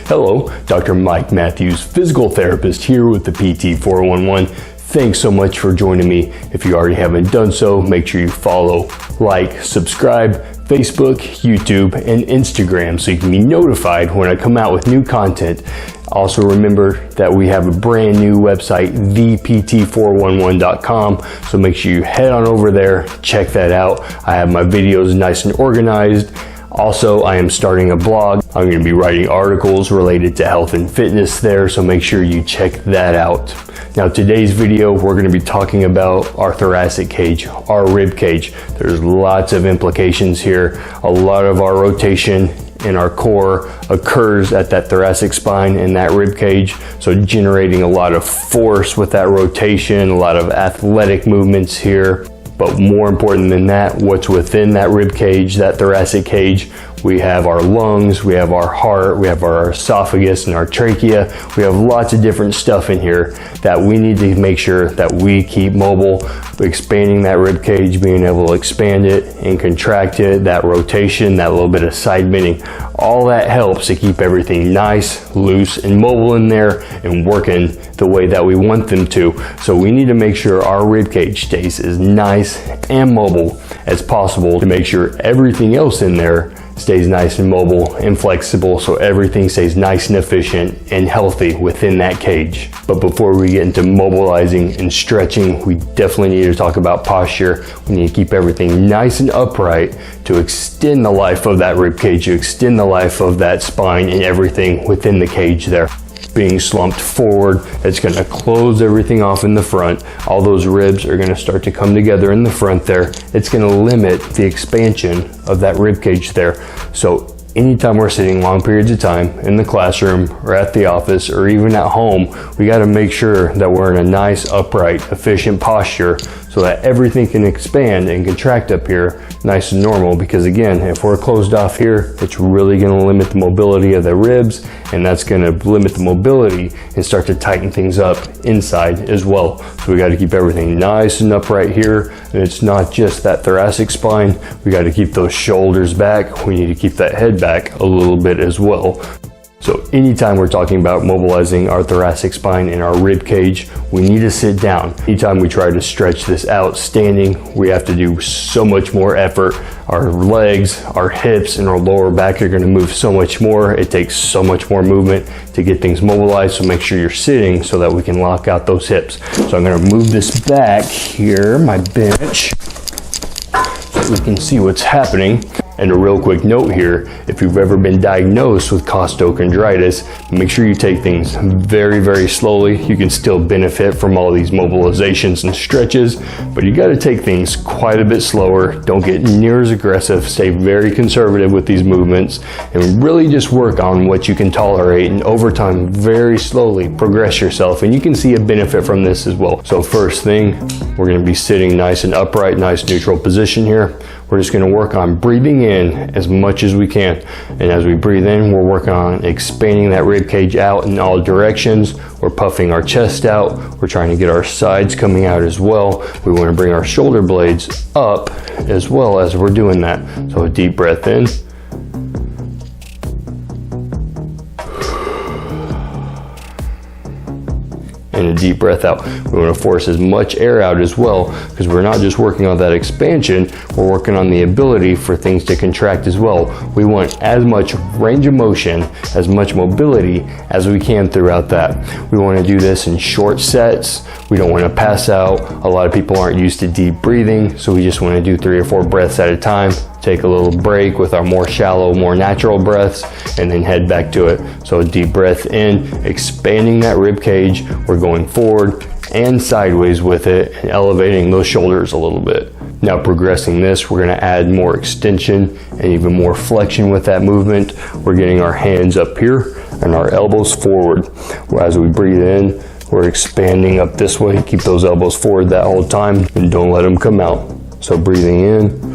Hello, Dr. Mike Matthews, physical therapist here with the PT 411. Thanks so much for joining me. If you already haven't done so, make sure you follow, like, subscribe, Facebook, YouTube, and Instagram so you can be notified when I come out with new content. Also remember that we have a brand new website, thept411.com, so make sure you head on over there, check that out. I have my videos nice and organized. Also, I am starting a blog. I'm going to be writing articles related to health and fitness there, so make sure you check that out. Now, today's video, we're going to be talking about our thoracic cage, our rib cage. There's lots of implications here. A lot of our rotation in our core occurs at that thoracic spine and that rib cage, so generating a lot of force with that rotation, a lot of athletic movements here. But more important than that, what's within that rib cage, that thoracic cage? We have our lungs, we have our heart, we have our esophagus and our trachea. We have lots of different stuff in here that we need to make sure that we keep mobile. Expanding that rib cage, being able to expand it and contract it, that rotation, that little bit of side bending, all that helps to keep everything nice, loose, and mobile in there and working the way that we want them to. So we need to make sure our rib cage stays as nice and mobile as possible to make sure everything else in there stays nice and mobile and flexible, so everything stays nice and efficient and healthy within that cage. But before we get into mobilizing and stretching, we definitely need to talk about posture. We need to keep everything nice and upright to extend the life of that rib cage, to extend the life of that spine and everything within the cage there. Being slumped forward, it's going to close everything off in the front. All those ribs are going to start to come together in the front there. It's going to limit the expansion of that rib cage there. So anytime we're sitting long periods of time in the classroom or at the office or even at home, we got to make sure that we're in a nice, upright, efficient posture so that everything can expand and contract up here nice and normal. Because again, if we're closed off here, it's really going to limit the mobility of the ribs, and that's going to limit the mobility and start to tighten things up inside as well. So we got to keep everything nice and upright here. And it's not just that thoracic spine. We got to keep those shoulders back. We need to keep that head back a little bit as well. So anytime we're talking about mobilizing our thoracic spine and our rib cage, we need to sit down. Anytime we try to stretch this out standing, we have to do so much more effort. Our legs, our hips, and our lower back are going to move so much more. It takes so much more movement to get things mobilized, so make sure you're sitting so that we can lock out those hips. So I'm going to move this back here, my bench, so we can see what's happening. And a real quick note here, if you've ever been diagnosed with costochondritis, make sure you take things very, very slowly. You can still benefit from all these mobilizations and stretches, but you got to take things quite a bit slower. Don't get near as aggressive. Stay very conservative with these movements and really just work on what you can tolerate, and over time, very slowly progress yourself, and you can see a benefit from this as well. So first thing, we're going to be sitting nice and upright, nice neutral position here. We're just going to work on breathing in as much as we can. And as we breathe in, we're working on expanding that rib cage out in all directions. We're puffing our chest out. We're trying to get our sides coming out as well. We want to bring our shoulder blades up as well as we're doing that. So a deep breath in. And a deep breath out. We want to force as much air out as well, because we're not just working on that expansion, we're working on the ability for things to contract as well. We want as much range of motion, as much mobility as we can throughout that. We want to do this in short sets. We don't want to pass out. A lot of people aren't used to deep breathing, so we just want to do 3 or 4 breaths at a time. Take a little break with our more shallow, more natural breaths, and then head back to it. So a deep breath in, expanding that rib cage. We're going forward and sideways with it and elevating those shoulders a little bit. Now progressing this, we're going to add more extension and even more flexion with that movement. We're getting our hands up here and our elbows forward. As we breathe in, we're expanding up this way. Keep those elbows forward that whole time and don't let them come out. So breathing in,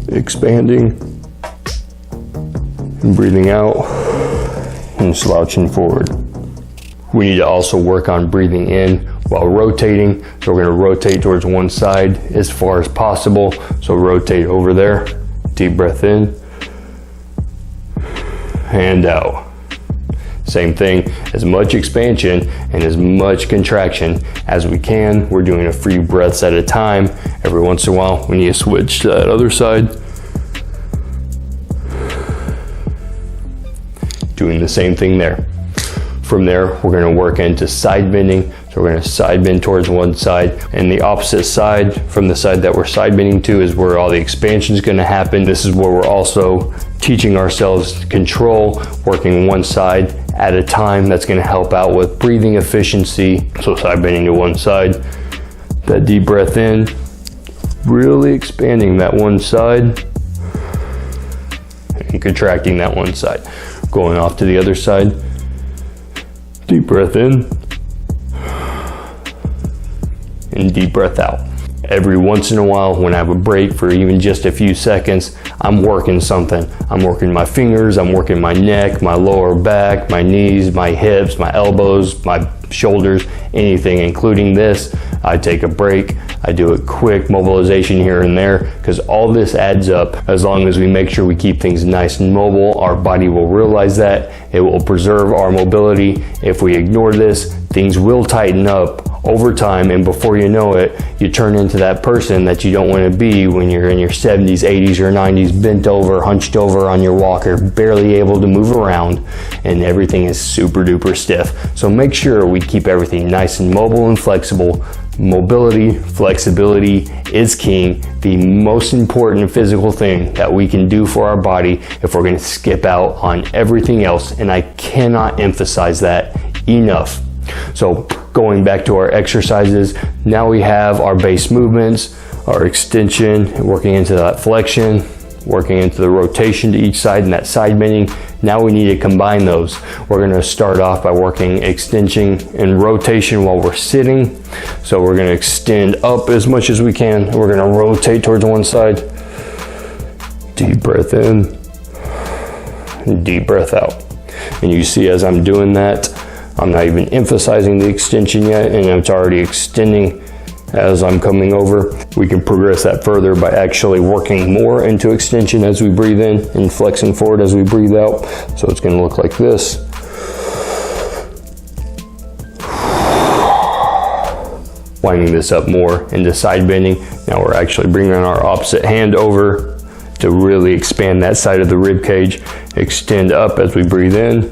expanding, and breathing out, and slouching forward. We need to also work on breathing in while rotating. So we're going to rotate towards one side as far as possible. So rotate over there, deep breath in, and out. Same thing, as much expansion and as much contraction as we can. We're doing a few breaths at a time. Every once in a while, we need to switch to that other side. Doing the same thing there. From there, we're gonna work into side bending. So we're gonna side bend towards one side, and the opposite side from the side that we're side bending to is where all the expansion is gonna happen. This is where we're also teaching ourselves control, working one side at a time. That's gonna help out with breathing efficiency. So side bending to one side, that deep breath in, really expanding that one side, and contracting that one side. Going off to the other side, deep breath in, and deep breath out. Every once in a while, when I have a break for even just a few seconds, I'm working something. I'm working my fingers, I'm working my neck, my lower back, my knees, my hips, my elbows, my shoulders, anything, including this. I take a break, I do a quick mobilization here and there, because all this adds up. As long as we make sure we keep things nice and mobile, our body will realize that. It will preserve our mobility. If we ignore this, things will tighten up over time, and before you know it, you turn into that person that you don't want to be when you're in your 70s, 80s, or 90s, bent over, hunched over on your walker, barely able to move around, and everything is super duper stiff. So make sure we keep everything nice and mobile and flexible. Mobility, flexibility is king, the most important physical thing that we can do for our body if we're going to skip out on everything else, and I cannot emphasize that enough. So going back to our exercises, now we have our base movements, our extension, working into that flexion, working into the rotation to each side and that side bending. Now we need to combine those. We're going to start off by working extension and rotation while we're sitting. So we're going to extend up as much as we can. We're going to rotate towards one side. Deep breath in, and deep breath out. And you see as I'm doing that, I'm not even emphasizing the extension yet, and it's already extending as I'm coming over. We can progress that further by actually working more into extension as we breathe in and flexing forward as we breathe out. So it's going to look like this. Winding this up more into side bending. Now we're actually bringing our opposite hand over to really expand that side of the rib cage. Extend up as we breathe in,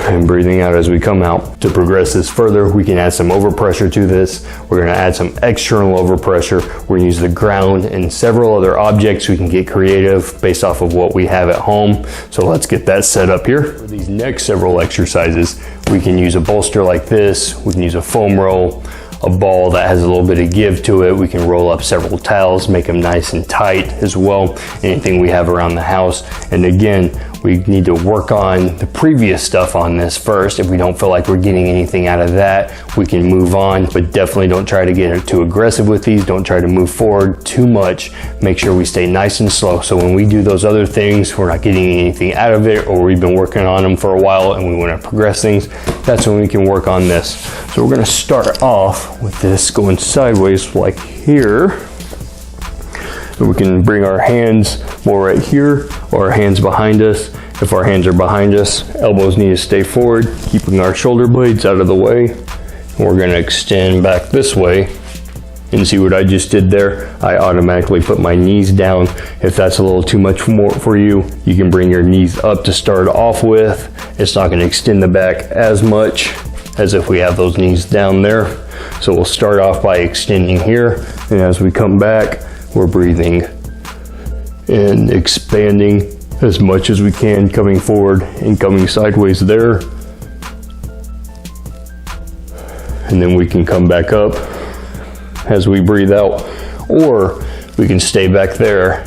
and breathing out as we come out. To progress this further, we can add some overpressure to this. We're going to add some external overpressure. We're going to use the ground and several other objects. We can get creative based off of what we have at home. So let's get that set up here. For these next several exercises, we can use a bolster like this. We can use a foam roll, a ball that has a little bit of give to it. We can roll up several towels, make them nice and tight as well. Anything we have around the house. And again, we need to work on the previous stuff on this first. If we don't feel like we're getting anything out of that, we can move on, but definitely don't try to get too aggressive with these. Don't try to move forward too much. Make sure we stay nice and slow. So when we do those other things, we're not getting anything out of it, or we've been working on them for a while and we want to progress things. That's when we can work on this. So we're going to start off with this going sideways like here. And we can bring our hands more right here, or our hands behind us. If our hands are behind us, elbows need to stay forward, keeping our shoulder blades out of the way. And we're going to extend back this way. And see what I just did there? I automatically put my knees down. If that's a little too much more for you, you can bring your knees up to start off with. It's not going to extend the back as much as if we have those knees down there. So we'll start off by extending here, and as we come back, we're breathing and expanding as much as we can, coming forward and coming sideways there. And then we can come back up as we breathe out, or we can stay back there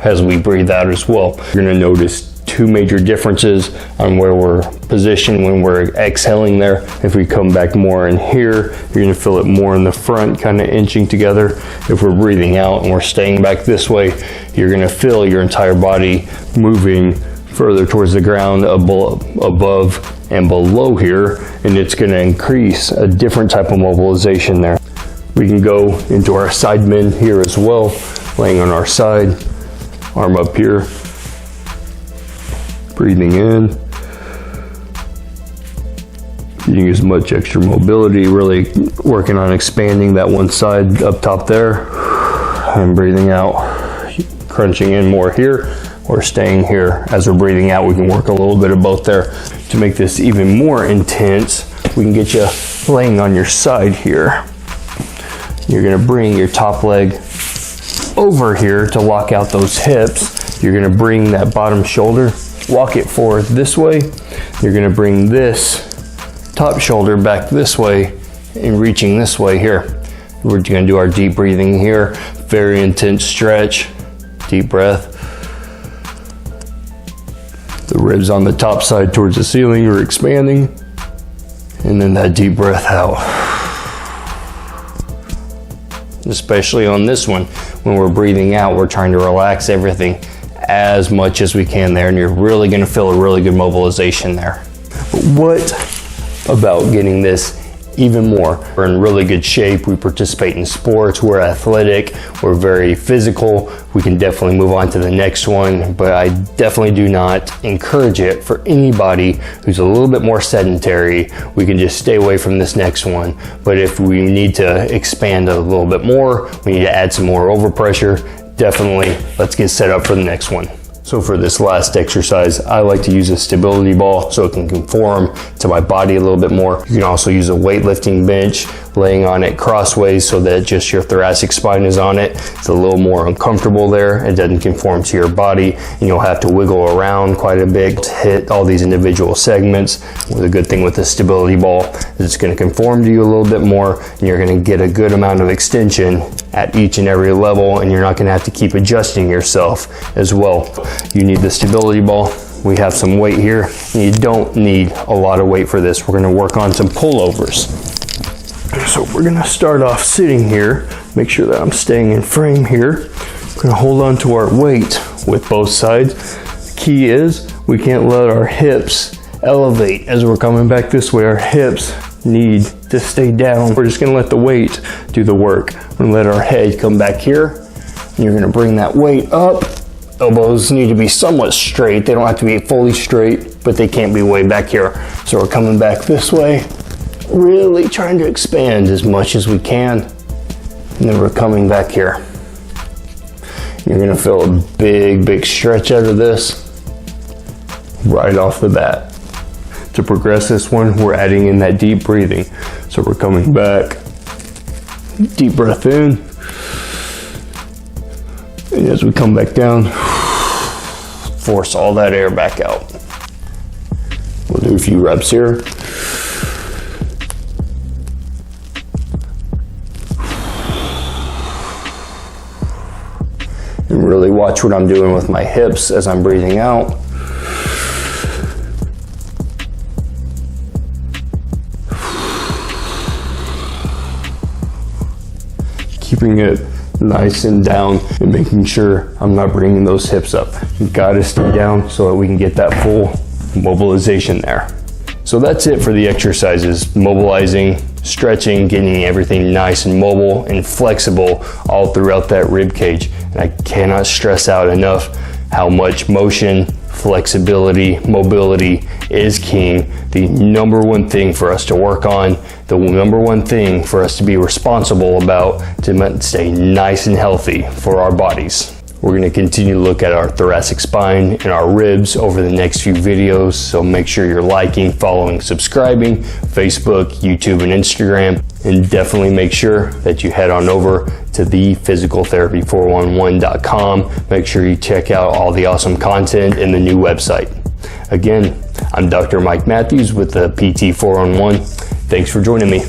as we breathe out as well. You're going to notice two major differences on where we're positioned when we're exhaling there. If we come back more in here, you're going to feel it more in the front, kind of inching together. If we're breathing out and we're staying back this way, you're going to feel your entire body moving further towards the ground, above and below here, and it's going to increase a different type of mobilization there. We can go into our side bend here as well, laying on our side, arm up here, Breathing in. Getting as much extra mobility, really working on expanding that one side up top there. And breathing out, crunching in more here or staying here. As we're breathing out, we can work a little bit of both there. To make this even more intense, we can get you laying on your side here. You're gonna bring your top leg over here to lock out those hips. You're gonna bring that bottom shoulder, walk it forward this way. You're gonna bring this top shoulder back this way and reaching this way here. We're gonna do our deep breathing here. Very intense stretch, deep breath. The ribs on the top side towards the ceiling are expanding. And then that deep breath out. Especially on this one, when we're breathing out, we're trying to relax everything as much as we can there, and you're really gonna feel a really good mobilization there. But what about getting this even more? We're in really good shape. We participate in sports. We're athletic. We're very physical. We can definitely move on to the next one, but I definitely do not encourage it for anybody who's a little bit more sedentary. We can just stay away from this next one. But if we need to expand a little bit more, we need to add some more overpressure, definitely let's get set up for the next one. So for this last exercise, I like to use a stability ball so it can conform to my body a little bit more. You can also use a weightlifting bench, laying on it crossways so that just your thoracic spine is on it. It's a little more uncomfortable there. It doesn't conform to your body, and you'll have to wiggle around quite a bit to hit all these individual segments. Well, the good thing with the stability ball is it's going to conform to you a little bit more, and you're going to get a good amount of extension at each and every level, and you're not going to have to keep adjusting yourself as well. You need the stability ball. We have some weight here, and you don't need a lot of weight for this. We're going to work on some pullovers. So we're gonna start off sitting here, make sure that I'm staying in frame here. We're gonna hold on to our weight with both sides. The key is we can't let our hips elevate as we're coming back this way. Our hips need to stay down. We're just gonna let the weight do the work. We're gonna let our head come back here, and you're gonna bring that weight up. Elbows need to be somewhat straight. They don't have to be fully straight, but they can't be way back here. So we're coming back this way, really trying to expand as much as we can, and then we're coming back here. You're gonna feel a big stretch out of this right off the bat. To progress this one, we're adding in that deep breathing. So we're coming back, deep breath in, and as we come back down, force all that air back out. We'll do a few reps here. And really watch what I'm doing with my hips as I'm breathing out. Keeping it nice and down and making sure I'm not bringing those hips up. You gotta stay down so that we can get that full mobilization there. So that's it for the exercises: mobilizing, stretching, getting everything nice and mobile and flexible all throughout that rib cage. And I cannot stress out enough how much motion, flexibility, mobility is king. The number one thing for us to work on, the number one thing for us to be responsible about to stay nice and healthy for our bodies. We're going to continue to look at our thoracic spine and our ribs over the next few videos, so make sure you're liking, following, subscribing, Facebook, YouTube, and Instagram, and definitely make sure that you head on over to thephysicaltherapy411.com. Make sure you check out all the awesome content in the new website. Again, I'm Dr. Mike Matthews with the PT411. Thanks for joining me.